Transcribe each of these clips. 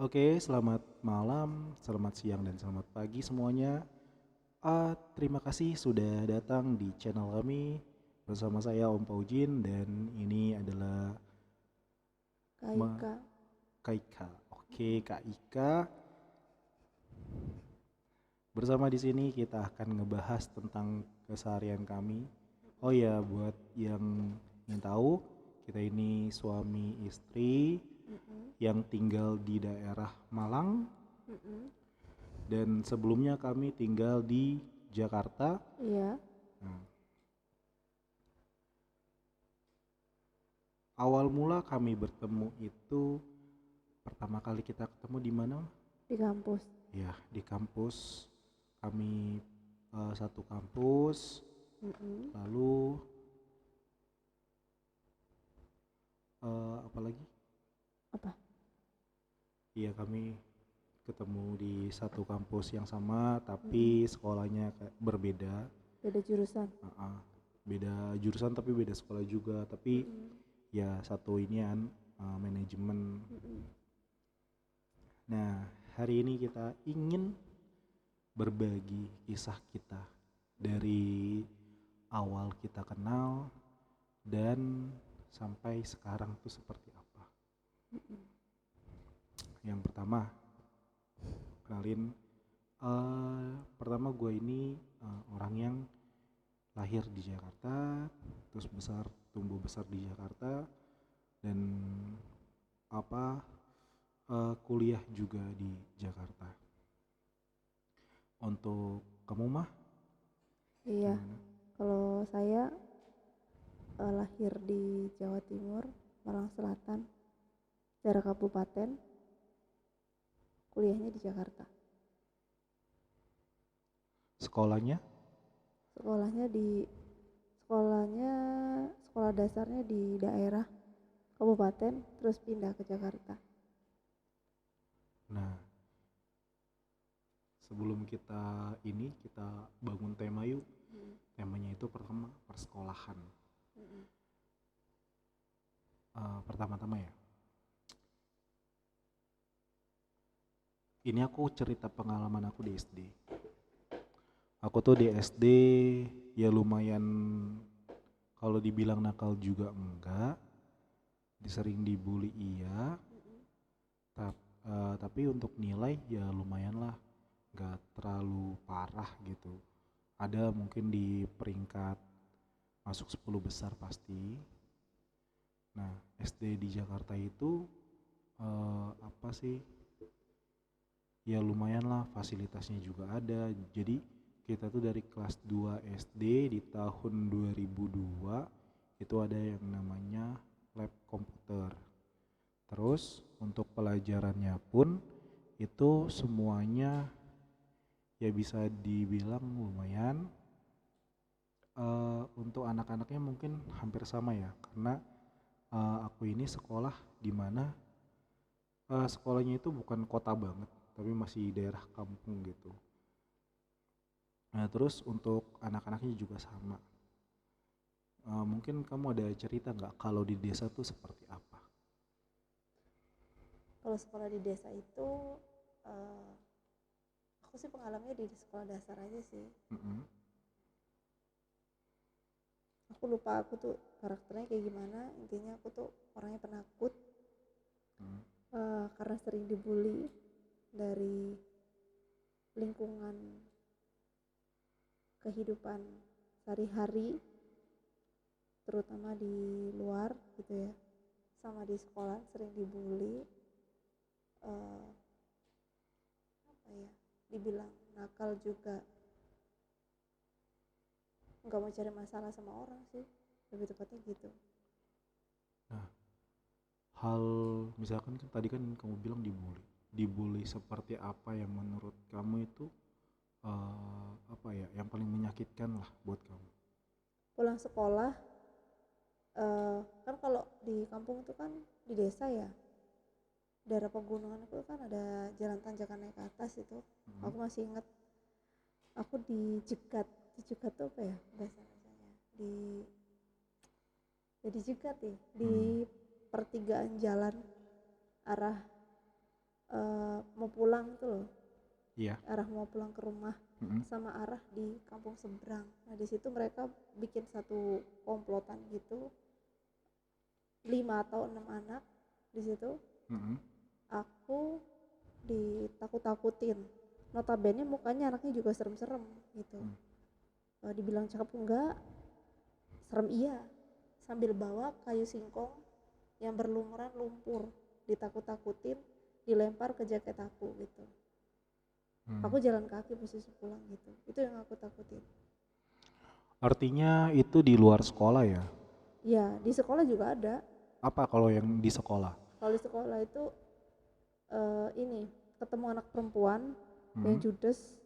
Oke, selamat malam, selamat siang, dan selamat pagi semuanya. Terima kasih sudah datang di channel kami bersama saya Om Paujin dan ini adalah Kaika. Kak Ika. Oke, Kak Ika. Bersama di sini kita akan ngebahas tentang keseharian kami. Oh ya, buat yang ingin tahu, kita ini suami istri Mm-mm. yang tinggal di daerah Malang. Mm-mm. Dan sebelumnya kami tinggal di Jakarta. Iya. Nah, awal mula kami bertemu itu pertama kali kita ketemu di mana? Di kampus. Ya, di kampus. Kami satu kampus. Mm-mm. Lalu apa lagi? Apa? Iya, kami ketemu di satu kampus yang sama, Mm-mm. tapi sekolahnya berbeda. Beda jurusan. Uh-uh. Beda jurusan tapi beda sekolah juga. Tapi Mm-mm. ya satu inian manajemen. Mm-mm. Nah, hari ini kita ingin berbagi kisah kita dari awal kita kenal dan sampai sekarang tuh seperti apa. Mm-mm. Yang pertama, kenalin, pertama gue ini orang yang lahir di Jakarta, terus tumbuh besar di Jakarta dan kuliah juga di Jakarta. Untuk kamu mah Iya. gimana? Kalau saya lahir di Jawa Timur, Malang Selatan, daerah kabupaten, kuliahnya di Jakarta. Sekolahnya? Sekolahnya di sekolahnya sekolah dasarnya di daerah kabupaten, terus pindah ke Jakarta. Nah, sebelum kita bangun tema yuk. Mm-mm. Temanya itu pertama persekolahan. Mm-mm. Pertama-tama ya. Ini aku cerita pengalaman aku di SD. Aku tuh di SD ya lumayan, kalau dibilang nakal juga enggak, disering dibully iya, Mm-mm. tapi untuk nilai ya lumayan lah, nggak terlalu parah gitu. Ada mungkin di peringkat masuk 10 besar pasti. Nah, SD di Jakarta itu apa sih? Ya lumayan lah, fasilitasnya juga ada. Jadi kita tuh dari kelas 2 SD di tahun 2002 itu ada yang namanya lab komputer. Terus untuk pelajarannya pun itu semuanya ya bisa dibilang lumayan. Untuk anak-anaknya mungkin hampir sama ya, karena aku ini sekolah di mana sekolahnya itu bukan kota banget, tapi masih daerah kampung gitu. Nah, terus untuk anak-anaknya juga sama. Mungkin kamu ada cerita nggak kalau di desa tuh seperti apa? Kalau sekolah di desa itu eh, aku sih pengalamannya di sekolah dasar aja sih. Mm-mm. Aku lupa aku tuh karakternya kayak gimana. Intinya aku tuh orangnya penakut, Mm. karena sering dibully dari lingkungan kehidupan sehari-hari, terutama di luar gitu ya, sama di sekolah sering dibully. eh, Apa ya, dibilang nakal juga, nggak mau cari masalah sama orang sih, lebih tepatnya gitu. Nah, hal misalkan kan tadi kan kamu bilang dibully. Dibully seperti apa yang menurut kamu itu apa ya, yang paling menyakitkan lah buat kamu? Pulang sekolah, kan kalau di kampung itu kan, di desa ya, daerah pegunungan itu kan ada jalan tanjakan naik ke atas itu. Mm. Aku masih ingat aku dicegat tuh apa ya bahasanya, di ya dicegat ya di Mm. pertigaan jalan arah mau pulang tuh loh, Iya. arah mau pulang ke rumah Mm-mm. sama arah di kampung seberang. Nah di situ mereka bikin satu komplotan gitu, 5 atau 6 anak di situ. Mm-mm. Aku ditakut-takutin, notabene mukanya anaknya juga serem-serem gitu. Dibilang cakep enggak, serem iya, sambil bawa kayu singkong yang berlumuran lumpur, ditakut-takutin, dilempar ke jaket aku gitu. Aku jalan kaki posisi pulang gitu, itu yang aku takutin. Artinya itu di luar sekolah ya? Ya di sekolah juga ada. Apa kalau yang di sekolah? Kalau di sekolah itu ini ketemu anak perempuan yang Hmm. judes,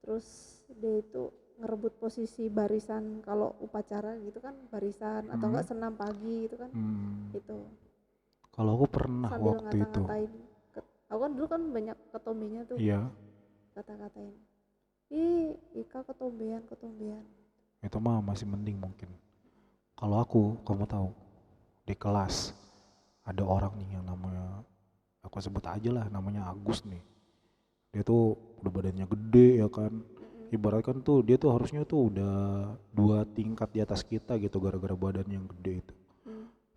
terus dia itu ngerebut posisi barisan kalau upacara gitu kan, barisan atau enggak senam pagi gitu kan. Itu Kalau aku pernah sambil waktu itu. ngata-ngatain, aku kan dulu kan banyak ketombenya tuh, Iya, kata-katain, ih Ika ketombean ketombean. itu mah masih mending mungkin. Kalau aku, kamu tahu, di kelas ada orang nih yang namanya, aku sebut aja lah namanya Agus nih. Dia tuh udah badannya gede ya kan. Ibaratkan tuh dia tuh harusnya tuh udah 2 tingkat di atas kita gitu gara-gara badan yang gede itu.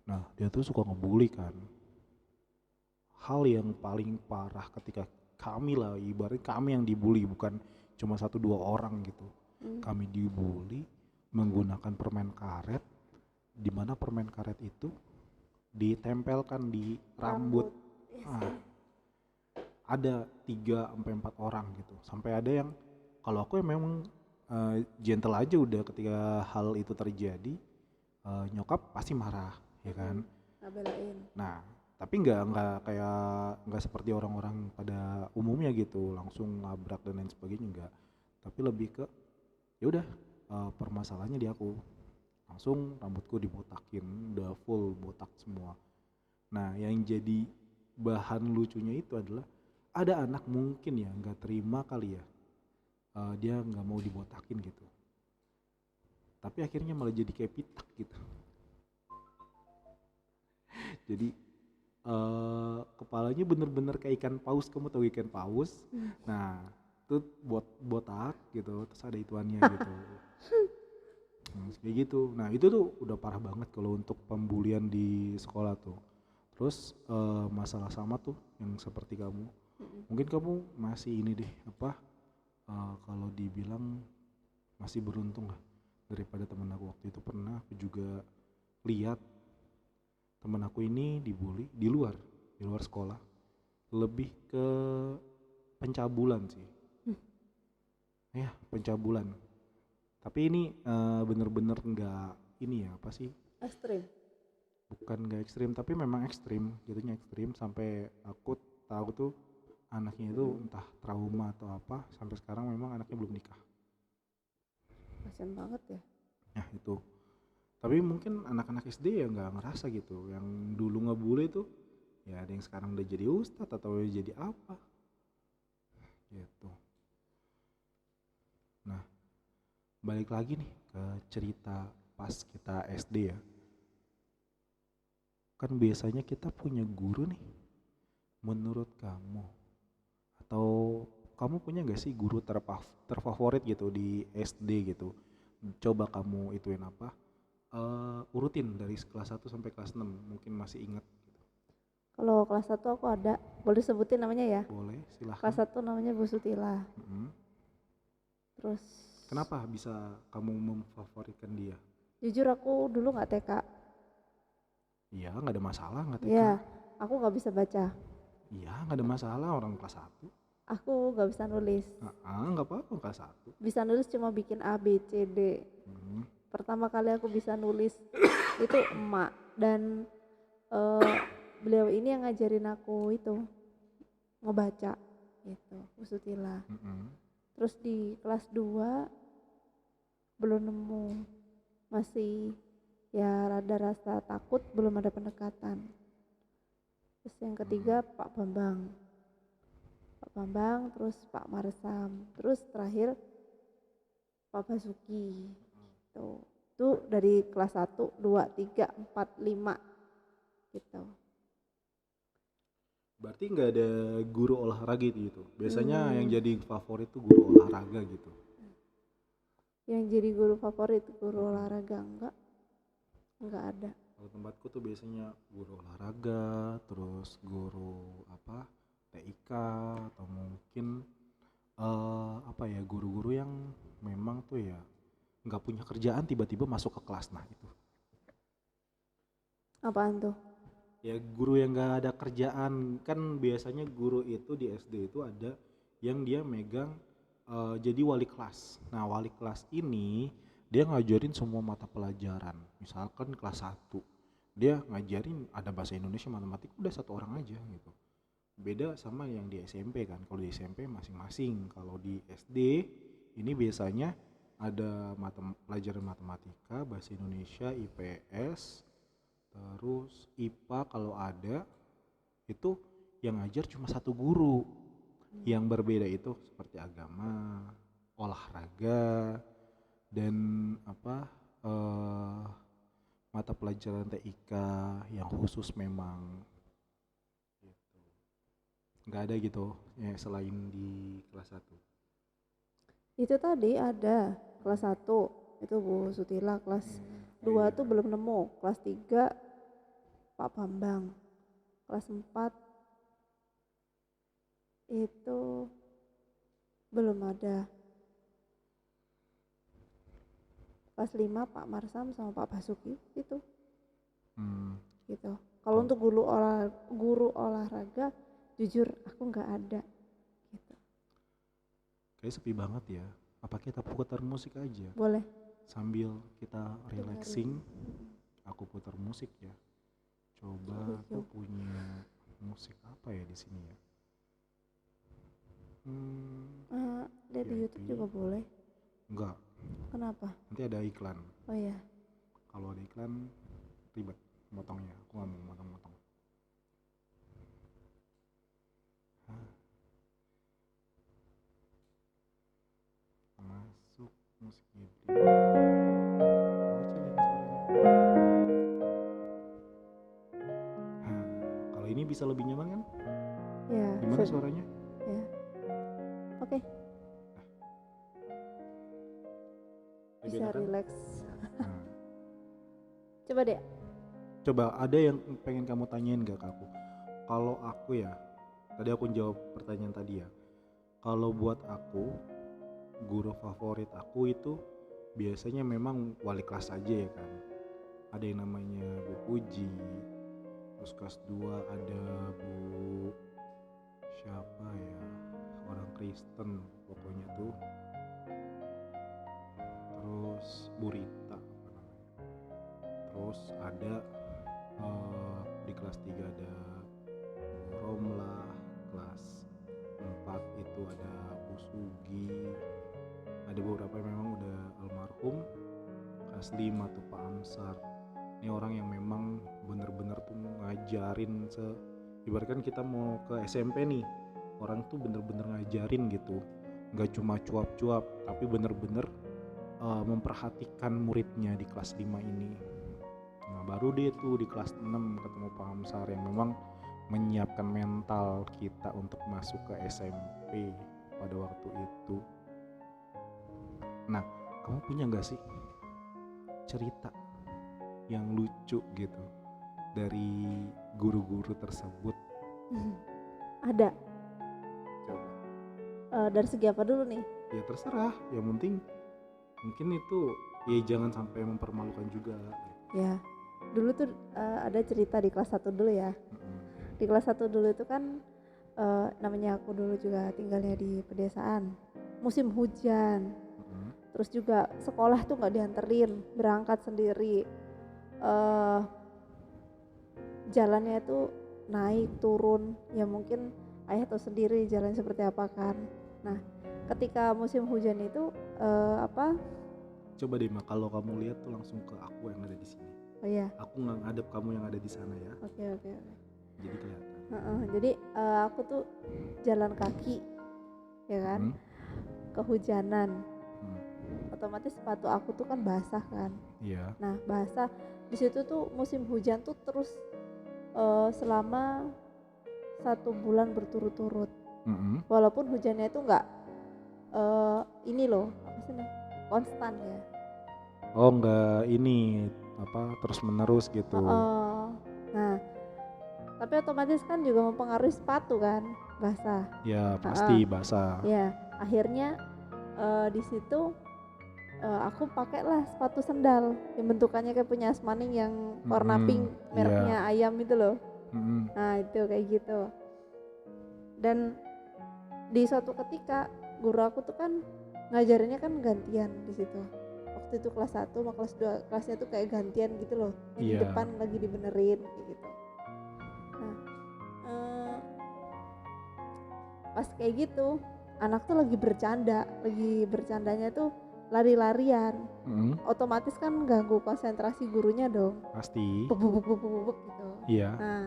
Nah dia tuh suka ngebully kan. Hal yang paling parah ketika kami lah, ibaratnya kami yang dibully, bukan cuma 1-2 orang gitu. Kami dibully menggunakan permen karet, di mana permen karet itu ditempelkan di rambut. Ah, ada 3 sampai 4 orang gitu. Sampai ada yang, kalau aku memang gentle aja udah ketika hal itu terjadi, nyokap pasti marah ya kan. Ngabelain. Nah tapi nggak seperti orang-orang pada umumnya gitu langsung labrak dan lain sebagainya, enggak. Tapi lebih ke ya udah, permasalahannya di aku, langsung rambutku dibotakin, udah full botak semua. Nah yang jadi bahan lucunya itu adalah ada anak mungkin ya nggak terima kali ya, dia nggak mau dibotakin gitu, tapi akhirnya malah jadi kayak pitak gitu. Jadi kepalanya bener-bener kayak ikan paus, kamu tahu ikan paus? Nah itu botak gitu, terus ada ituannya gitu. Kayak gitu. Nah itu tuh udah parah banget kalau untuk pembulian di sekolah tuh. Terus masalah sama tuh yang seperti kamu, mungkin kamu masih ini deh apa, kalau dibilang masih beruntung lah daripada temen aku. Waktu itu pernah aku juga lihat temen aku ini dibully di luar sekolah, lebih ke pencabulan sih. Ya pencabulan, tapi ini bener-bener nggak ini ya apa sih, Ekstrim. bukan nggak ekstrim tapi memang ekstrim, jatuhnya ekstrim sampai aku tahu tuh anaknya itu entah trauma atau apa, sampai sekarang memang anaknya belum nikah. Kasian banget ya. Nah itu, tapi mungkin anak-anak SD ya nggak ngerasa gitu, yang dulu ngebully tuh ya ada yang sekarang udah jadi ustadz atau udah jadi apa gitu. Nah balik lagi nih ke cerita pas kita SD ya, kan biasanya kita punya guru nih. Menurut kamu, atau kamu punya gak sih guru terfavorit gitu di SD gitu? Coba kamu ituin apa, urutin dari kelas 1 sampai kelas 6, mungkin masih ingat. Kalau kelas 1 aku ada, boleh sebutin namanya ya? Boleh, silahkan. Kelas 1 namanya Bu Sutila. Terus Kenapa bisa kamu memfavoritkan dia? jujur aku dulu nggak TK. Iya nggak ada masalah, nggak TK. Iya, aku nggak bisa baca. Iya nggak ada masalah, orang kelas 1. Aku nggak bisa nulis. Nggak apa-apa kelas 1. Bisa nulis cuma bikin A, B, C, D. Pertama kali aku bisa nulis itu emak, dan beliau ini yang ngajarin aku itu ngebaca gitu, Bu Sutila. Terus di kelas 2 belum nemu, masih ya rada rasa takut, belum ada pendekatan. Terus yang ketiga Pak Bambang, terus Pak Marsam, terus terakhir Pak Basuki gitu. Itu dari kelas 1, 2, 3, 4, 5 gitu. Berarti nggak ada guru olahraga gitu. Biasanya yang Hmm, jadi favorit tuh guru olahraga gitu. yang jadi guru favorit guru olahraga enggak ada. Kalau tempatku tuh biasanya guru olahraga, terus guru apa TIK atau mungkin apa ya guru-guru yang memang tuh ya nggak punya kerjaan tiba-tiba masuk ke kelas. Nah itu Apaan tuh? ya guru yang nggak ada kerjaan kan biasanya guru itu di SD itu ada yang dia megang jadi wali kelas. Nah wali kelas ini dia ngajarin semua mata pelajaran. Misalkan kelas 1 dia ngajarin ada bahasa Indonesia, matematika, udah satu orang aja gitu. Beda sama yang di SMP kan. Kalau di SMP masing-masing. Kalau di SD ini biasanya ada pelajaran matematika, bahasa Indonesia, IPS, terus IPA kalau ada. Itu yang ngajar cuma satu guru. Yang berbeda itu seperti agama, olahraga, dan apa eh, mata pelajaran TIK yang khusus memang gitu. Nggak ada gitu ya selain di kelas 1. Itu tadi ada kelas 1 itu Bu Sutila, kelas Oh 2 iya. tuh belum nemu, kelas 3 Pak Bambang, kelas 4 itu belum ada, kelas 5 Pak Marsam sama Pak Basuki itu Hmm, gitu. Kalau kalau untuk guru olahraga jujur aku nggak ada gitu. kayak sepi banget ya. Apa kita putar musik aja Boleh sambil kita dengerin. relaxing? Aku putar musik ya. Coba Yuk, aku yuk. punya musik apa ya di sini ya? Hmm, Lihat di YouTube VIP. juga boleh. Enggak, Kenapa? nanti ada iklan. Oh ya, Kalau ada iklan ribet motongnya. Aku nggak mau motong-motong. Hah, masuk musik Ghibli. Coba kecilin suaranya. Hah, kalau ini bisa lebih nyaman kan? ya, Gimana suaranya? ya. Oke, Lebih bisa enak kan? relax. Nah, Coba deh. coba ada yang pengen kamu tanyain gak ke aku? Kalau aku ya, tadi aku jawab pertanyaan tadi ya. Kalau buat aku, guru favorit aku itu biasanya memang wali kelas aja ya kan. Ada yang namanya Bu Puji, terus kelas 2 ada Bu siapa ya, orang Kristen pokoknya tuh. Terus Bu Rita apa namanya. Terus ada di kelas 3 ada Bu Romlah, kelas 4 itu ada Bu Sugi, ada beberapa yang memang udah almarhum. Kelas 5 tuh Pak Amsar, ini orang yang memang bener-bener tuh ngajarin ibaratkan kita mau ke SMP nih, orang tuh bener-bener ngajarin gitu, nggak cuma cuap-cuap tapi bener-bener memperhatikan muridnya di kelas 5 ini. Nah baru deh tuh di kelas 6 ketemu Pak Amsar yang memang menyiapkan mental kita untuk masuk ke SMP pada waktu itu. Nah kamu punya gak sih cerita yang lucu gitu dari guru-guru tersebut? Ada. Coba. Dari segi apa dulu nih? Ya terserah, yang penting mungkin itu ya jangan sampai mempermalukan juga. Ya, dulu tuh ada cerita di kelas 1 dulu ya. Mm-mm. Di kelas 1 dulu itu kan namanya aku dulu juga tinggalnya di pedesaan. Musim hujan. Mm-mm. Terus juga sekolah tuh nggak dianterin, berangkat sendiri. eh Jalannya itu naik turun, ya mungkin ayah tahu sendiri jalan seperti apa kan. Nah, ketika musim hujan itu apa? Coba deh Mak, kalau kamu lihat tuh langsung ke aku yang ada di sini. Oh iya, Aku nggak ngadep kamu yang ada di sana ya, oke oke oke. jadi kelihatan. Jadi aku tuh jalan kaki, ya kan, Hmm? kehujanan. Hmm. Otomatis sepatu aku tuh kan basah kan. Iya. Nah, basah di situ tuh musim hujan tuh terus selama 1 bulan berturut-turut. Mm-mm. Walaupun hujannya itu nggak ini loh, apa sih namanya? Konstan ya. Oh enggak ini apa terus menerus gitu. Nah, tapi otomatis kan juga mempengaruhi sepatu kan, basah. Ya pasti basah. Ya, akhirnya di situ aku pakailah sepatu sendal yang bentukannya kayak punya Asmaning yang warna pink, mereknya ayam itu loh. Nah itu kayak gitu. Dan di suatu ketika guru aku tuh kan ngajarinnya kan gantian di situ. Waktu itu kelas 1 sama kelas 2 kelasnya tuh kayak gantian gitu loh. Di depan lagi dibenerin kayak gitu. Nah, pas kayak gitu anak tuh lagi bercandanya tuh lari-larian. Otomatis kan ganggu konsentrasi gurunya dong. Pasti. Bubuk gitu. Iya. Nah,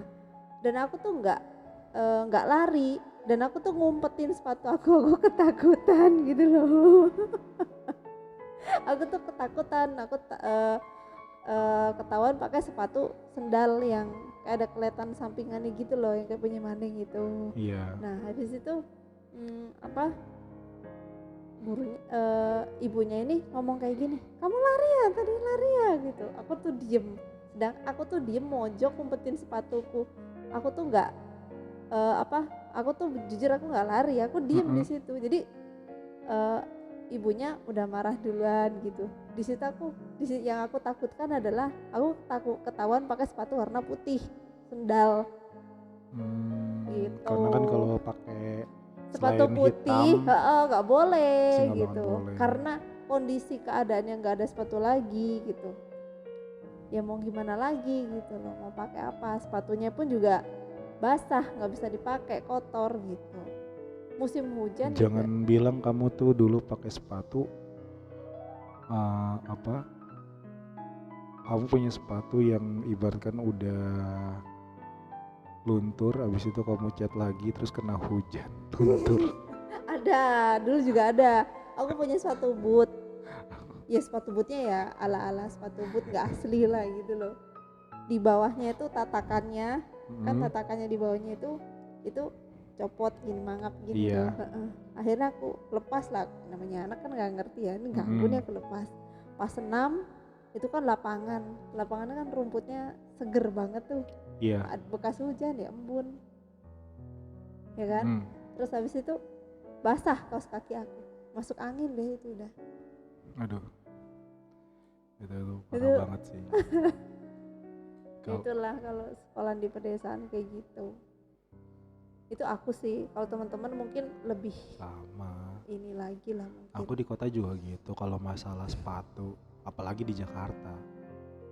dan aku tuh nggak lari, dan aku tuh ngumpetin sepatu aku ketakutan gitu loh. Aku tuh ketakutan, ketahuan pakai sepatu sendal yang kayak ada kelihatan sampingannya gitu loh, yang kayak punya maning gitu. Iya. Nah habis itu gurunya, ibunya ini ngomong kayak gini, kamu lari ya gitu. Aku tuh diem mojok ngumpetin sepatuku. Aku tuh nggak aku tuh jujur aku nggak lari, aku diem di situ. Jadi ibunya udah marah duluan gitu. Di situ yang aku takutkan adalah aku ketahuan pakai sepatu warna putih, sendal. Gitu. Karena kan kalau pakai sepatu putih nggak boleh gitu. Boleh. Karena kondisi keadaannya nggak ada sepatu lagi gitu. Ya mau gimana lagi gitu loh, mau pakai apa? Sepatunya pun juga basah, nggak bisa dipakai, kotor gitu. Musim hujan jangan juga bilang kamu tuh dulu pakai sepatu kamu punya sepatu yang ibaratkan udah luntur, abis itu kamu cat lagi terus kena hujan luntur. Ada, dulu juga ada. Aku punya sepatu boot. Ya sepatu bootnya ya ala-ala sepatu boot nggak asli lah gitu loh. Di bawahnya itu tatakannya, kan tatakannya di bawahnya itu copot gini, mangap gini loh. Akhirnya aku lepas lah, namanya anak kan nggak ngerti ya, ini ganggu nih, aku lepas. Pas senam itu kan lapangannya kan rumputnya seger banget tuh. Iya. Bekas hujan ya embun, ya kan. Terus habis itu basah kaos kaki aku, masuk angin deh itu udah. Aduh, itu parah banget sih. Itulah kalau sekolah di pedesaan kayak gitu. Itu aku sih. Kalau teman-teman mungkin lebih sama. Ini lagi lah mungkin. Aku di kota juga gitu. Kalau masalah sepatu, apalagi di Jakarta,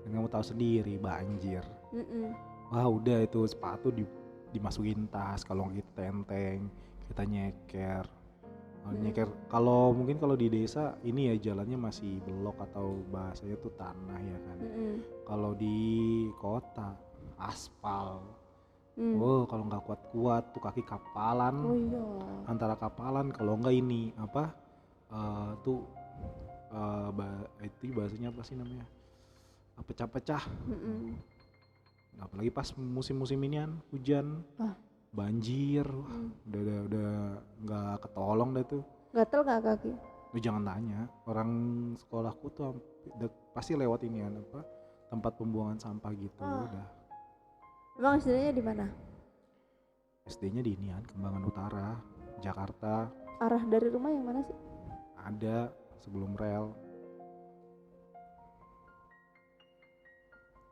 kamu tahu sendiri banjir. Wah udah itu sepatu dimasukin tas, kalau kita tenteng, kita nyeker. Kalau mungkin kalau di desa ini ya jalannya masih belok atau bahasanya tuh tanah ya kan. Kalau di kota aspal. Kalau nggak kuat-kuat tuh kaki kapalan. Antara kapalan, kalau nggak ini itu bahasanya apa sih namanya? Pecah-pecah. Apalagi pas musim-musim inian hujan, banjir, udah nggak ketolong dah tuh. Gatel nggak kaki? Lu jangan tanya, orang sekolahku tuh pasti lewat inian tempat pembuangan sampah gitu. Udah. Emang SD-nya di mana? SD-nya di inian Kembangan Utara, Jakarta. Arah dari rumah yang mana sih? Ada sebelum rel.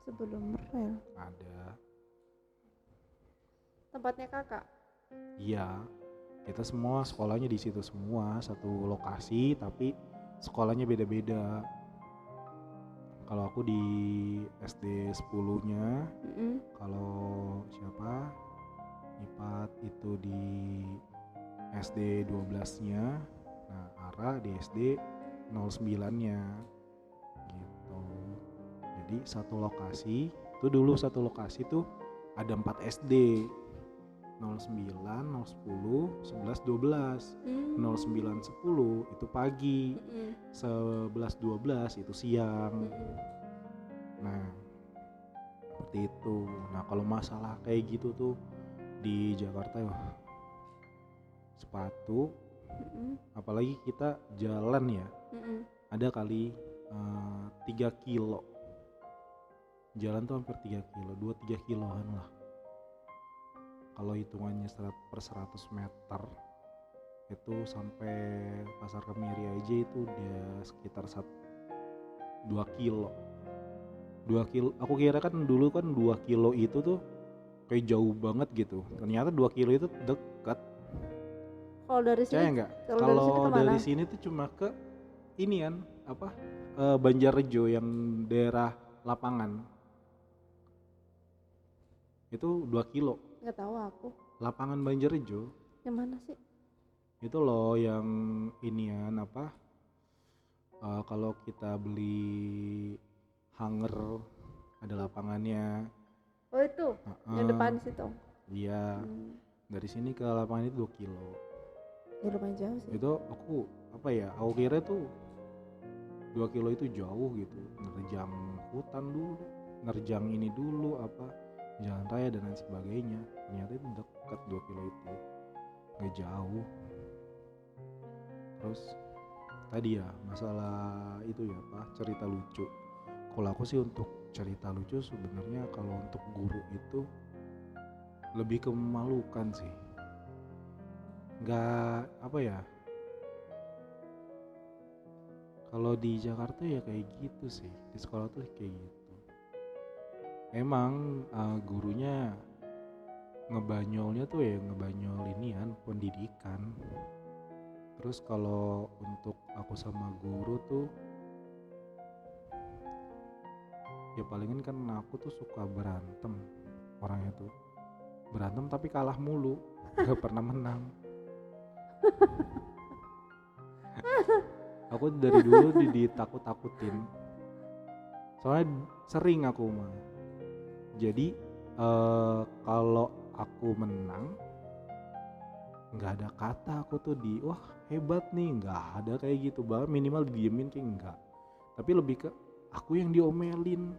Sebelum rel? Ada. Tempatnya kakak? Iya, kita semua sekolahnya di situ semua, satu lokasi tapi sekolahnya beda-beda. Kalau aku di SD 10-nya, kalau siapa Ipat itu di SD 12-nya, nah Ara di SD 09-nya gitu. Jadi satu lokasi tuh ada 4 SD, 09, 010, 11, 12. 09, 10 itu pagi, 11, 12 itu siang. Nah seperti itu. Nah kalau masalah kayak gitu tuh di Jakarta ya sepatu, Mm-mm. apalagi kita jalan ya, Mm-mm. ada kali 3 kilo. Jalan tuh hampir 3 kilo, 2-3 kiloan lah. Kalau hitungannya per 100 meter itu sampai Pasar Kemiri aja itu udah sekitar 2 kilo. 2 kilo, aku kira kan dulu kan 2 kilo itu tuh kayak jauh banget gitu. Ternyata 2 kilo itu dekat. Kalau dari Percaya sini, nggak? kalau dari sini Kalau kemana? dari sini tuh cuma ke ini kan apa Banjarrejo yang daerah lapangan itu 2 kilo. Nggak tahu aku. Lapangan Banjarrejo Yang mana sih? itu loh yang inian apa kalau kita beli hanger ada lapangannya. Oh itu, yang depan situ. Iya, dari sini ke lapangan itu 2 kilo. Ya lumayan jauh sih. Itu aku apa ya, aku kira tuh 2 kilo itu jauh gitu, nerjang hutan dulu, nerjang ini dulu apa jalan raya dan lain sebagainya. Ternyata itu dekat 2 kilo itu, nggak jauh. Terus tadi ya masalah itu ya apa cerita lucu. Kalau aku sih untuk cerita lucu sebenarnya kalau untuk guru itu lebih ke memalukan sih. Nggak apa ya, kalau di Jakarta ya kayak gitu sih, di sekolah tuh kayak gitu. Emang gurunya ngebanyolnya tuh ya ngebanyol inian pendidikan. Terus kalau untuk aku sama guru tuh ya palingan kan aku tuh suka berantem, orangnya tuh berantem tapi kalah mulu, gak pernah menang. Aku dari dulu ditakut-takutin, soalnya sering aku mah. Jadi kalau aku menang nggak ada kata aku tuh wah hebat nih, nggak ada kayak gitu, bahkan minimal didiemin kayak enggak, tapi lebih ke aku yang diomelin.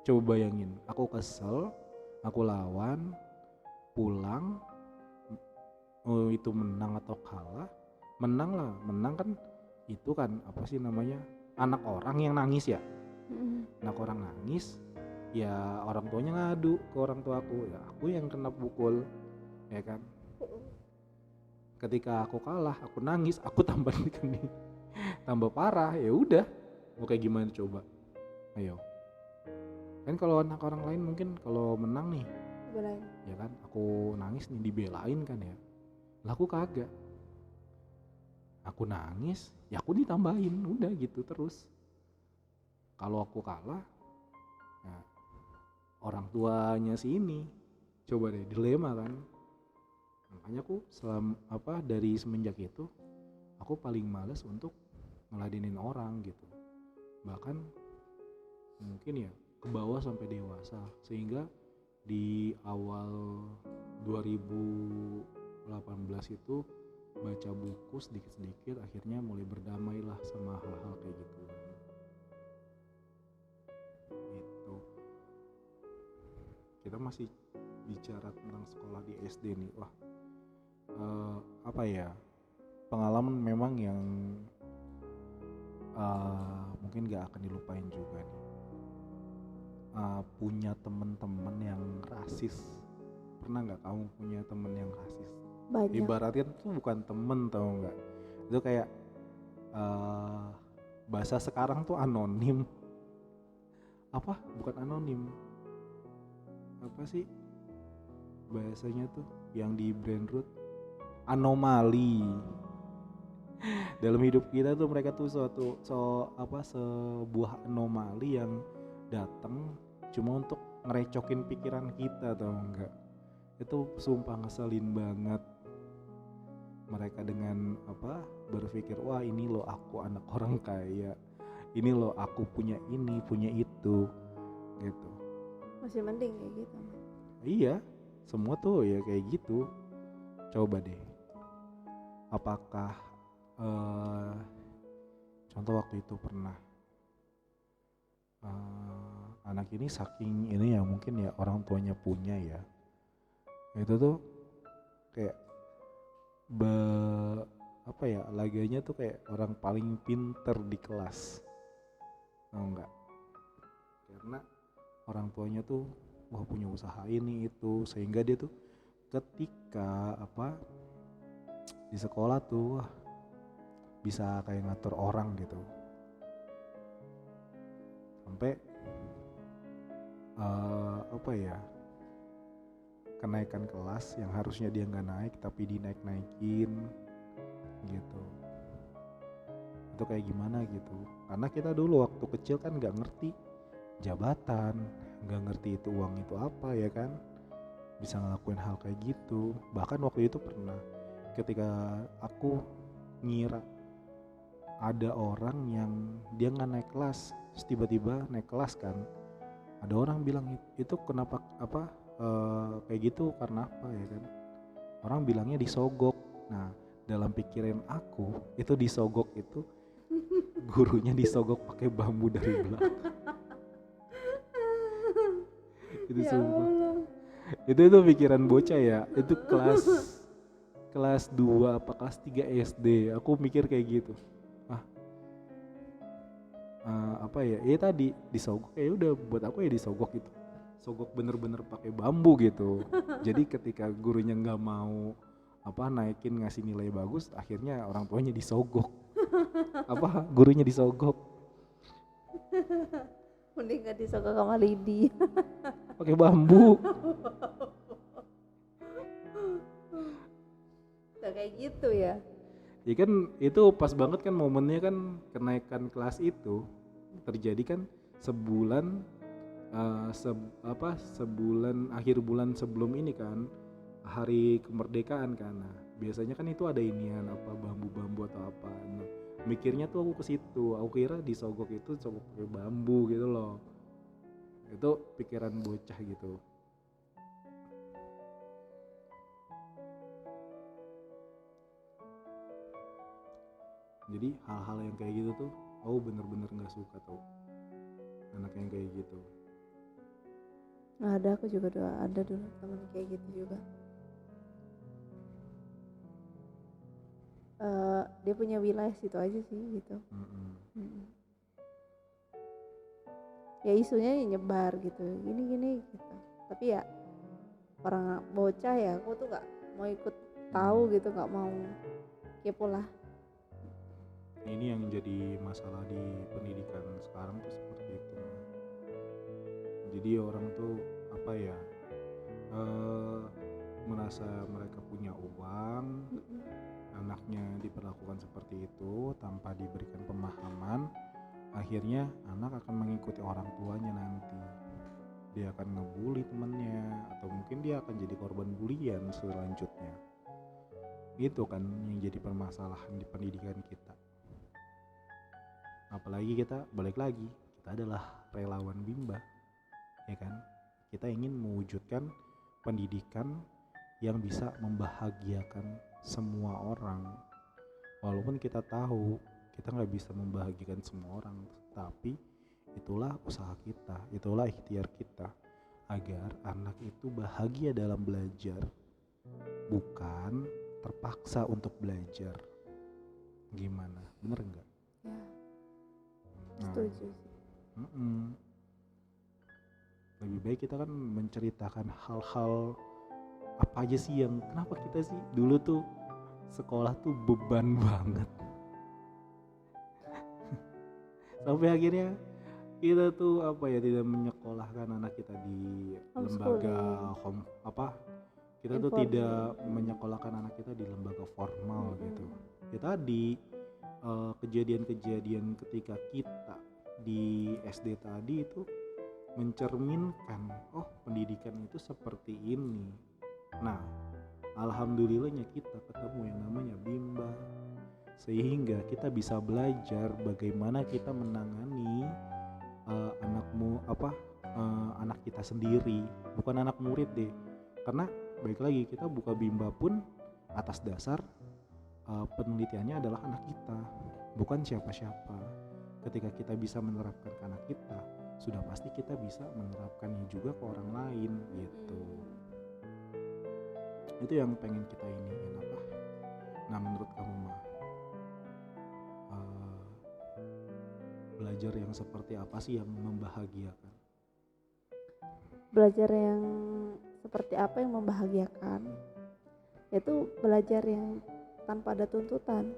Coba bayangin, aku kesel, aku lawan, pulang, itu menang atau kalah, menang lah, menang kan itu kan apa sih namanya, anak orang yang nangis ya, anak orang nangis ya orang tuanya ngadu ke orang tua aku, ya aku yang kena pukul ya kan. Ketika aku kalah, aku nangis, aku tambah tambah parah, ya udah mau kayak gimana coba, ayo kan. Kalau anak orang lain mungkin kalau menang nih Belain. ya kan, aku nangis nih dibelain kan ya, lah aku kagak, aku nangis ya aku ditambahin, udah gitu terus. Kalau aku kalah ya orang tuanya sini, coba deh dilema kan. Makanya aku dari semenjak itu aku paling males untuk ngeladenin orang gitu, bahkan mungkin ya ke bawah sampai dewasa, sehingga di awal 2018 itu baca buku sedikit-sedikit, akhirnya mulai berdamai lah sama hal-hal kayak gitu. Itu kita masih bicara tentang sekolah di SD nih, wah apa ya, pengalaman memang yang mungkin gak akan dilupain juga nih. Punya temen-temen yang rasis, pernah nggak kamu punya temen yang rasis? Banyak. Ibaratnya tuh bukan temen, tau nggak, itu kayak bahasa sekarang tuh anonim, apa bukan anonim, apa sih bahasanya tuh yang di Brandroot, anomali. Dalam hidup kita tuh mereka tuh sebuah anomali yang datang cuma untuk ngerecokin pikiran kita, tau enggak. Itu sumpah ngeselin banget. Mereka dengan berpikir, wah ini loh aku anak orang kaya, ini loh aku punya ini punya itu gitu. Masih mending kayak gitu. Iya, semua tuh ya kayak gitu. Coba deh, apakah contoh waktu itu pernah anak ini saking ini ya, mungkin ya orang tuanya punya ya, Itu tuh kayak apa ya, laganya tuh kayak orang paling pinter di kelas, tau nggak? Karena orang tuanya tuh wah punya usaha ini itu, sehingga dia tuh ketika apa di sekolah tuh wah bisa kayak ngatur orang gitu, sampai apa ya, kenaikan kelas yang harusnya dia nggak naik tapi dinaik-naikin gitu. Itu kayak gimana gitu, karena kita dulu waktu kecil kan nggak ngerti jabatan, nggak ngerti itu uang itu apa ya kan, bisa ngelakuin hal kayak gitu. Bahkan waktu itu pernah ketika aku ngira ada orang yang dia nggak naik kelas, terus tiba-tiba naik kelas kan, ada orang bilang itu kenapa apa kayak gitu karena apa ya kan, orang bilangnya disogok. Nah dalam pikiran aku itu disogok itu gurunya disogok pakai bambu dari belakang. Itu Ya sumpah, Allah. itu pikiran bocah ya, itu kelas 2 apa kelas 3 SD aku mikir kayak gitu. Apa ya, tadi disogok ya udah, buat aku ya disogok gitu, sogok bener-bener pakai bambu gitu. Jadi ketika gurunya nggak mau apa naikin ngasih nilai bagus, akhirnya orang tuanya disogok, apa gurunya disogok Mending gak disogok sama lidi. pakai bambu. Gak kayak gitu ya. Ya kan itu pas banget kan momennya kan, kenaikan kelas itu terjadi kan sebulan sebulan akhir bulan sebelum ini kan, hari kemerdekaan kan. Nah, biasanya kan itu ada inian apa bambu-bambu atau apa. Nah, mikirnya tuh aku ke situ, aku kira disogok itu sogok pakai bambu gitu loh. Itu pikiran bocah gitu. Jadi hal-hal yang kayak gitu tuh aku bener-bener nggak suka tau, anak yang kayak gitu. Nah, ada, aku juga ada dulu temen kayak gitu juga. Dia punya wilayah situ aja sih gitu. Ya isunya nyebar gitu, gini gitu. Tapi ya orang bocah ya, aku tuh nggak mau ikut tahu gitu, nggak mau kepo lah. Ini yang jadi masalah di pendidikan sekarang tuh seperti itu. Jadi orang tuh apa ya, merasa mereka punya uang, anaknya diperlakukan seperti itu tanpa diberikan pemahaman, akhirnya anak akan mengikuti orang tuanya nanti. Dia akan ngebully temannya, atau mungkin dia akan jadi korban bulian selanjutnya. Itu kan yang jadi permasalahan di pendidikan kita. Apalagi kita balik lagi, kita adalah relawan Bimba, ya kan? Kita ingin mewujudkan pendidikan yang bisa membahagiakan semua orang. Walaupun kita tahu kita nggak bisa membahagiakan semua orang, tapi itulah usaha kita, itulah ikhtiar kita agar anak itu bahagia dalam belajar, bukan terpaksa untuk belajar. Gimana? Bener nggak? Ya, Nah, setuju sih. lebih baik kita kan menceritakan hal-hal apa aja sih yang kenapa kita sih dulu tuh sekolah tuh beban banget. Sampai akhirnya kita tuh apa ya, tidak menyekolahkan anak kita di lembaga kita tuh tidak menyekolahkan anak kita di lembaga formal gitu. Ya tadi kejadian-kejadian ketika kita di SD tadi itu mencerminkan, oh pendidikan itu seperti ini. Nah, alhamdulillahnya kita ketemu yang namanya Bimba, sehingga kita bisa belajar bagaimana kita menangani anak kita sendiri, bukan anak murid deh. Karena baik lagi kita buka Bimba pun atas dasar penelitiannya adalah anak kita, bukan siapa-siapa. Ketika kita bisa menerapkan ke anak kita, sudah pasti kita bisa menerapkannya juga ke orang lain gitu. Itu yang pengen kita iniin apa. Nah menurut kamu mah eh, belajar yang seperti apa sih yang membahagiakan? Belajar yang seperti apa yang membahagiakan? Yaitu belajar yang tanpa ada tuntutan,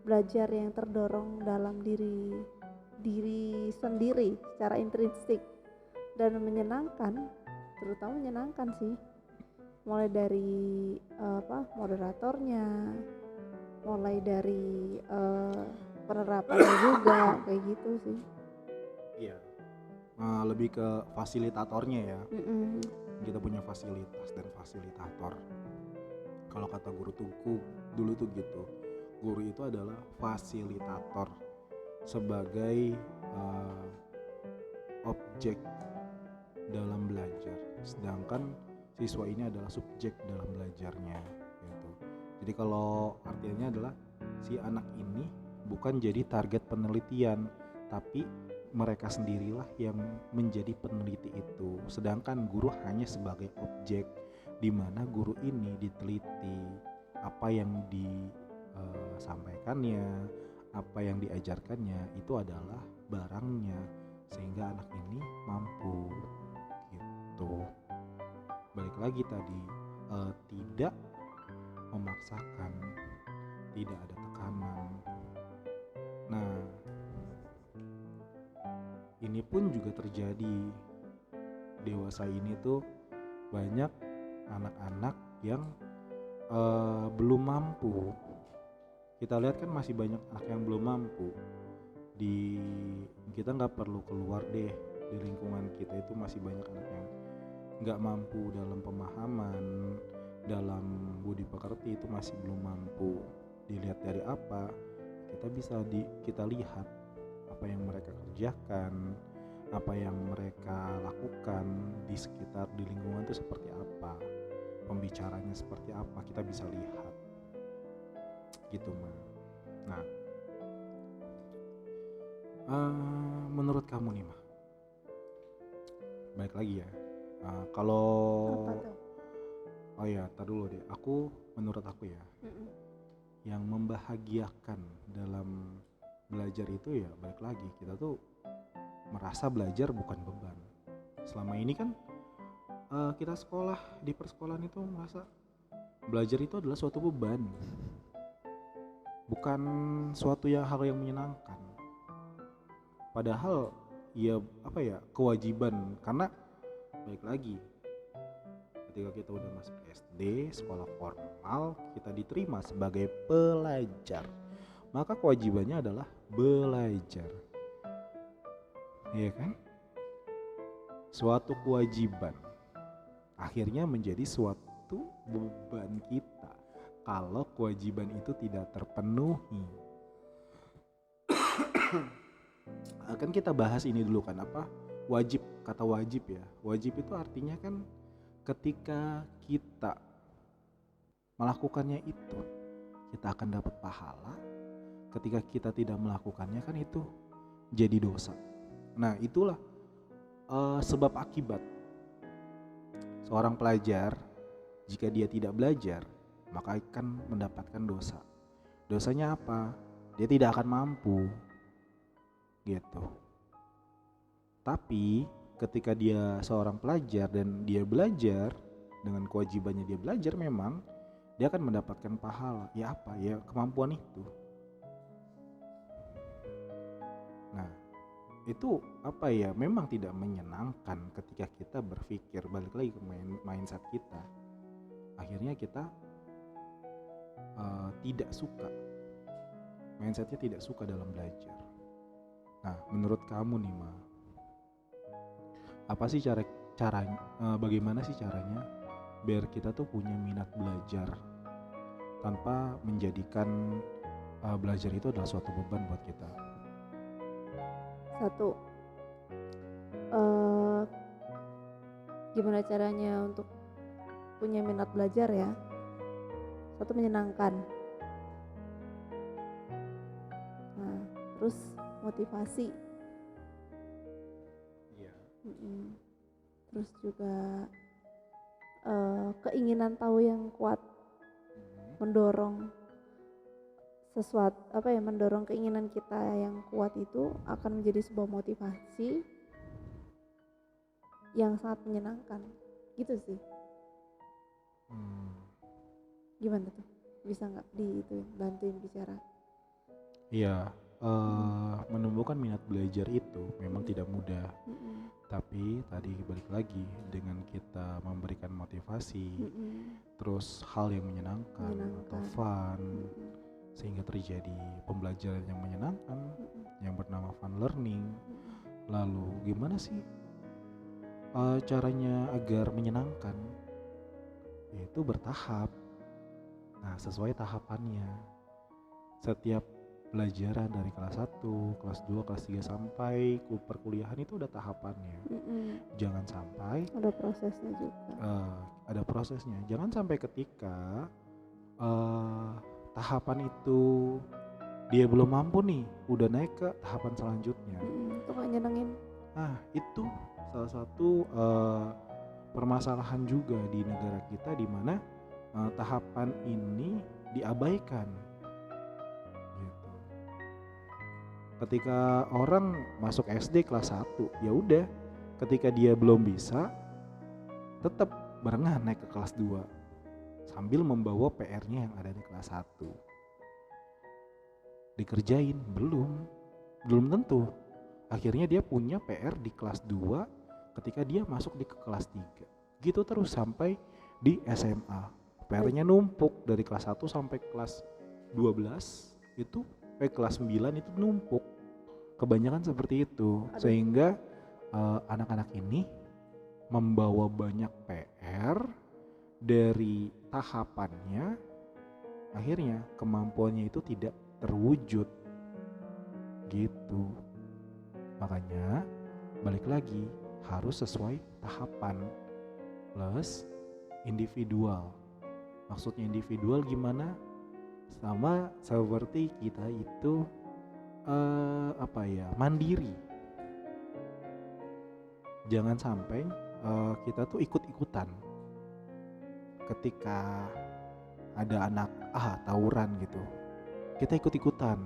belajar yang terdorong dalam diri diri sendiri secara intrinsik dan menyenangkan, terutama menyenangkan sih. Mulai dari moderatornya, mulai dari penerapannya juga kayak gitu sih. Iya. Lebih ke fasilitatornya ya. Mm-mm. Kita punya fasilitas dan fasilitator. Kalau kata guru tuku dulu tuh gitu, guru itu adalah fasilitator sebagai objek dalam belajar, sedangkan siswa ini adalah subjek dalam belajarnya gitu. Jadi kalau artinya adalah si anak ini bukan jadi target penelitian, tapi mereka sendirilah yang menjadi peneliti itu, sedangkan guru hanya sebagai objek di mana guru ini diteliti apa yang disampaikannya, apa yang diajarkannya itu adalah barangnya, sehingga anak ini mampu gitu. Balik lagi tadi, tidak memaksakan, tidak ada tekanan. Nah ini pun juga terjadi dewasa ini tuh banyak anak-anak yang belum mampu. Kita lihat kan masih banyak anak yang belum mampu. Kita nggak perlu keluar deh, di lingkungan kita itu masih banyak anak yang nggak mampu dalam pemahaman, dalam budi pekerti itu masih belum mampu. Dilihat dari apa? Kita lihat apa yang mereka kerjakan, apa yang mereka lakukan di sekitar, di lingkungan itu seperti apa, pembicaranya seperti apa, kita bisa lihat gitu mah. Nah menurut kamu nih mah, balik lagi ya, kalau Apa tuh? oh ya tar dulu deh, menurut aku ya, Mm-mm. yang membahagiakan dalam belajar itu ya balik lagi, kita tuh merasa belajar bukan beban. Selama ini kan kita sekolah di persekolahan itu merasa belajar itu adalah suatu beban, bukan suatu hal yang menyenangkan. Padahal ya kewajiban, karena balik lagi ketika kita udah masuk SD, sekolah formal, kita diterima sebagai pelajar, maka kewajibannya adalah belajar. Iya kan? Suatu kewajiban akhirnya menjadi suatu beban kita kalau kewajiban itu tidak terpenuhi. Akan kita bahas ini dulu kan, wajib, kata wajib ya. Wajib itu artinya kan ketika kita melakukannya itu kita akan dapat pahala, ketika kita tidak melakukannya kan itu jadi dosa. Nah itulah sebab akibat seorang pelajar jika dia tidak belajar maka akan mendapatkan dosa. Dosanya apa? Dia tidak akan mampu gitu. Tapi ketika dia seorang pelajar dan dia belajar dengan kewajibannya, dia belajar, memang dia akan mendapatkan pahala. Ya apa? Ya kemampuan itu. Nah itu memang tidak menyenangkan ketika kita berpikir, balik lagi ke mindset kita, akhirnya kita tidak suka, mindsetnya tidak suka dalam belajar. Nah menurut kamu nih Ma, apa sih caranya, bagaimana sih caranya biar kita tuh punya minat belajar tanpa menjadikan belajar itu adalah suatu beban buat kita? Satu, gimana caranya untuk punya minat belajar ya? Satu, menyenangkan. Nah, terus motivasi. Iya. Terus juga keinginan tahu yang kuat, mendorong sesuatu mendorong keinginan kita yang kuat itu akan menjadi sebuah motivasi yang sangat menyenangkan gitu sih. Gimana tuh, bisa nggak bantuin bicara? Iya, menumbuhkan minat belajar itu memang tidak mudah. Tapi tadi balik lagi, dengan kita memberikan motivasi, terus hal yang menyenangkan atau fun, sehingga terjadi pembelajaran yang menyenangkan yang bernama fun learning. Lalu gimana sih caranya agar menyenangkan? Yaitu bertahap. Nah, sesuai tahapannya. Setiap pelajaran dari kelas 1, kelas 2, kelas 3 sampai perkuliahan itu ada tahapannya. Jangan sampai ada prosesnya juga. Ada prosesnya. Jangan sampai ketika tahapan itu dia belum mampu nih, udah naik ke tahapan selanjutnya. Itu gak nyenengin. Nah, itu salah satu permasalahan juga di negara kita, di mana tahapan ini diabaikan. Gitu. Ketika orang masuk SD kelas 1, ya udah, ketika dia belum bisa, tetap barengan naik ke kelas 2 sambil membawa PR-nya yang ada di kelas 1. Dikerjain? Belum tentu. Akhirnya dia punya PR di kelas 2 ketika dia masuk di kelas 3. Gitu terus sampai di SMA. PR-nya numpuk dari kelas 1 sampai kelas 12 itu, kelas 9 itu numpuk. Kebanyakan seperti itu. Sehingga anak-anak ini membawa banyak PR dari tahapannya, akhirnya kemampuannya itu tidak terwujud gitu. Makanya balik lagi, harus sesuai tahapan plus individual. Maksudnya individual gimana? Sama seperti kita itu mandiri. Jangan sampai kita tuh ikut-ikutan. Ketika ada anak tawuran gitu, kita ikut-ikutan.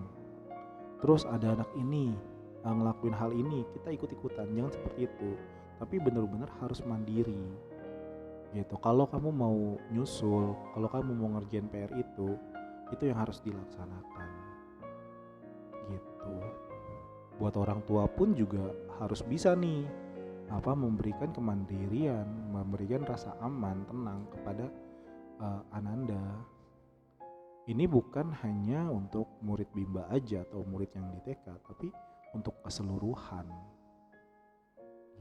Terus ada anak ini ngelakuin hal ini, kita ikut-ikutan. Jangan seperti itu. Tapi benar-benar harus mandiri gitu. Kalau kamu mau nyusul, kalau kamu mau ngerjain PR itu yang harus dilaksanakan gitu. Buat orang tua pun juga harus bisa nih memberikan kemandirian, memberikan rasa aman, tenang kepada Ananda. Ini bukan hanya untuk murid Bimba aja atau murid yang di TK, tapi untuk keseluruhan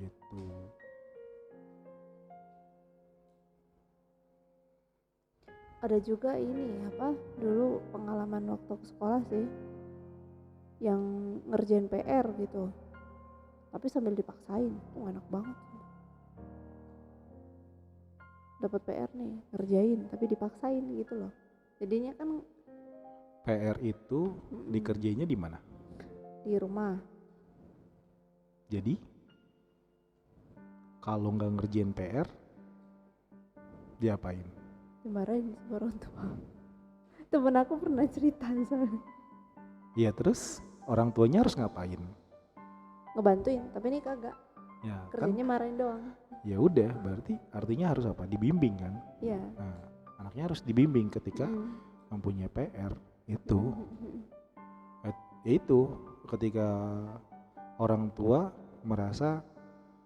gitu. Ada juga ini dulu pengalaman waktu ke sekolah sih, yang ngerjain PR gitu tapi sambil dipaksain, tuh enak banget. Dapat PR nih, ngerjain tapi dipaksain gitu loh. Jadinya kan PR itu dikerjainnya di mana? Di rumah. Jadi kalau nggak ngerjain PR diapain? Dimarahin sama orang tua. Temen aku pernah cerita soalnya. Iya, terus orang tuanya harus ngapain? Ngebantuin, tapi ini kagak. Ya, kerjanya kan? marahin doang. Ya udah, berarti artinya harus apa? Dibimbing kan? Iya. Nah, anaknya harus dibimbing ketika mempunyai PR itu. Yaitu ketika orang tua merasa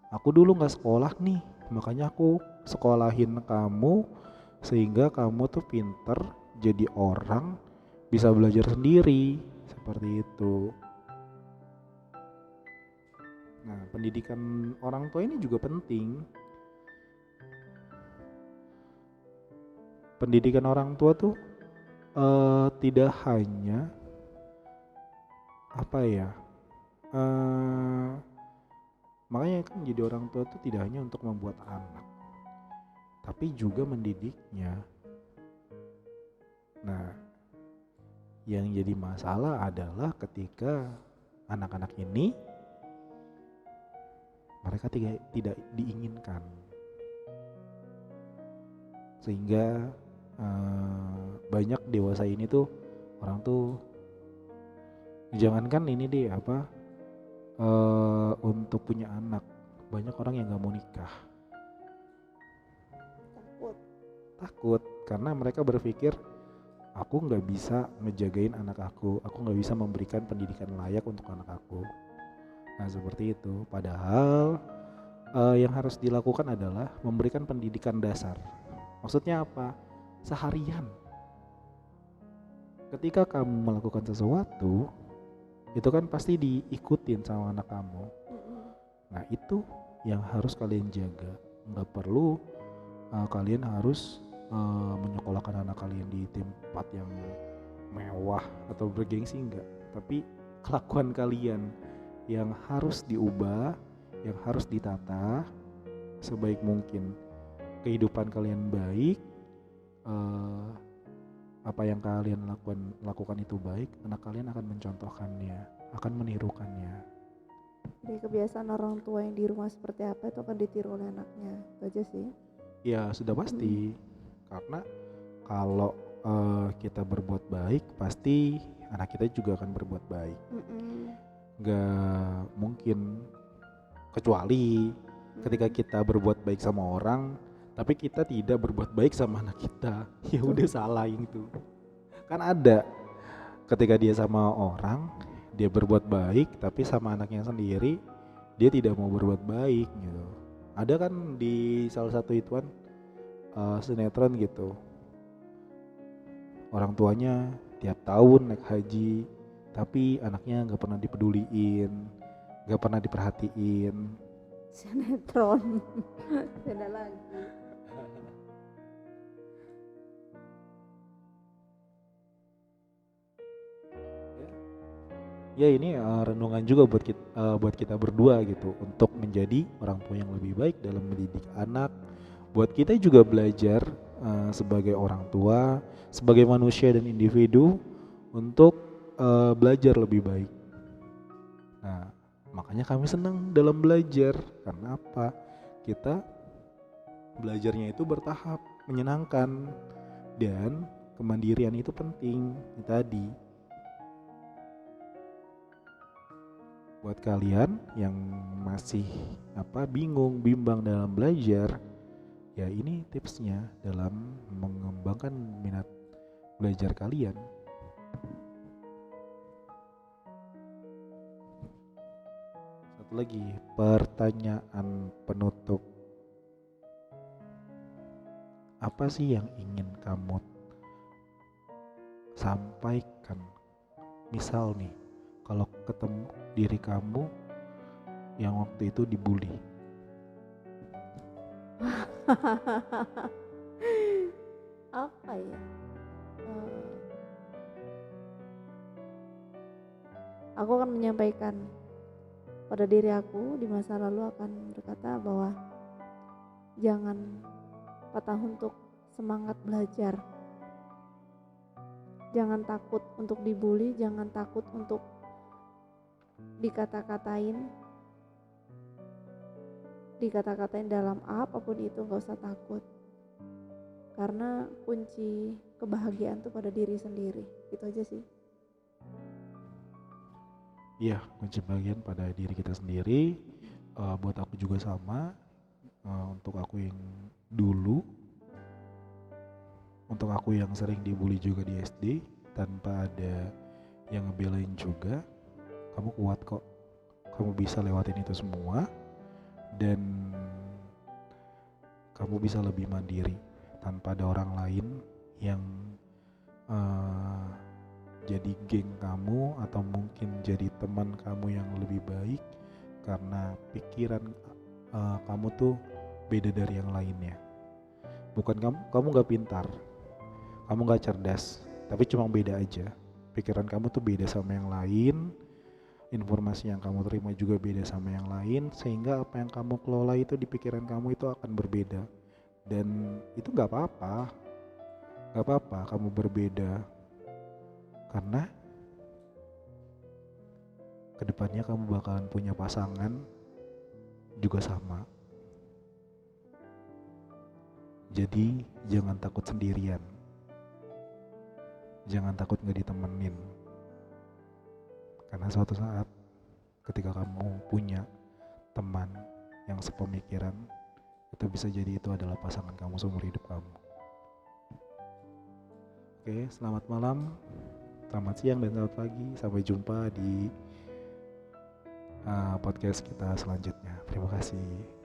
aku dulu nggak sekolah nih, makanya aku sekolahin kamu sehingga kamu tuh pinter jadi orang, bisa belajar sendiri, seperti itu. Nah, pendidikan orang tua ini juga penting. Pendidikan orang tua tuh tidak hanya makanya kan jadi orang tua tuh tidak hanya untuk membuat anak, tapi juga mendidiknya. Nah, yang jadi masalah adalah ketika anak-anak ini mereka tidak diinginkan. Sehingga banyak dewasa ini tuh orang tuh, jangankan ini deh apa, untuk punya anak, banyak orang yang gak mau nikah. Takut karena mereka berpikir, aku nggak bisa ngejagain anak aku nggak bisa memberikan pendidikan layak untuk anak aku. Nah seperti itu. Padahal yang harus dilakukan adalah memberikan pendidikan dasar. Maksudnya apa? Seharian. Ketika kamu melakukan sesuatu, itu kan pasti diikutin sama anak kamu. Nah itu yang harus kalian jaga. Nggak perlu kalian harus menyekolahkan anak kalian di tempat yang mewah atau bergengsi, enggak. Tapi kelakuan kalian yang harus diubah, yang harus ditata sebaik mungkin. Kehidupan kalian baik, apa yang kalian lakukan itu baik, anak kalian akan mencontohkannya, akan menirukannya. Jadi kebiasaan orang tua yang di rumah seperti apa itu akan ditiru oleh anaknya, itu aja sih. Ya sudah pasti, karena kalau kita berbuat baik, pasti anak kita juga akan berbuat baik. Gak mungkin, kecuali ketika kita berbuat baik sama orang, tapi kita tidak berbuat baik sama anak kita, ya udah salah itu. Kan ada, ketika dia sama orang, dia berbuat baik, tapi sama anaknya sendiri, dia tidak mau berbuat baik gitu. Ada kan di salah satu ituan sinetron gitu, orang tuanya tiap tahun naik haji, tapi anaknya nggak pernah dipeduliin, nggak pernah diperhatiin. Sinetron. Beda lagi. Ya ini renungan juga buat kita berdua gitu, untuk menjadi orang tua yang lebih baik dalam mendidik anak. Buat kita juga belajar sebagai orang tua, sebagai manusia dan individu, untuk belajar lebih baik. Nah, makanya kami senang dalam belajar. Karena apa? Kita belajarnya itu bertahap, menyenangkan, dan kemandirian itu penting. Itu tadi. Buat kalian yang masih bingung, bimbang dalam belajar, ya ini tipsnya dalam mengembangkan minat belajar kalian. Satu lagi, pertanyaan penutup. Apa sih yang ingin kamu sampaikan? Misal nih, kalau ketemu diri kamu yang waktu itu dibully. Apa ya? Aku akan menyampaikan pada diri aku di masa lalu, akan berkata bahwa jangan patah untuk semangat belajar. Jangan takut untuk dibully, jangan takut untuk dikata-katain dalam apapun itu, gak usah takut. Karena kunci kebahagiaan tuh pada diri sendiri. Itu aja sih. Iya, kunci bagian pada diri kita sendiri. Buat aku juga sama. Untuk aku yang dulu, untuk aku yang sering dibully juga di SD tanpa ada yang ngebelain juga, kamu kuat kok. Kamu bisa lewatin itu semua, dan kamu bisa lebih mandiri tanpa ada orang lain yang jadi geng kamu atau mungkin jadi teman kamu yang lebih baik, karena pikiran kamu tuh beda dari yang lainnya. Bukan kamu gak pintar, kamu gak cerdas, tapi cuma beda aja. Pikiran kamu tuh beda sama yang lain, informasi yang kamu terima juga beda sama yang lain, sehingga apa yang kamu kelola itu di pikiran kamu itu akan berbeda. Dan itu gak apa-apa kamu berbeda, karena kedepannya kamu bakalan punya pasangan juga sama. Jadi jangan takut sendirian, jangan takut gak ditemenin. Karena suatu saat ketika kamu punya teman yang sepemikiran, itu bisa jadi itu adalah pasangan kamu seumur hidup kamu. Oke, selamat malam, selamat siang, dan selamat pagi. Sampai jumpa di podcast kita selanjutnya. Terima kasih.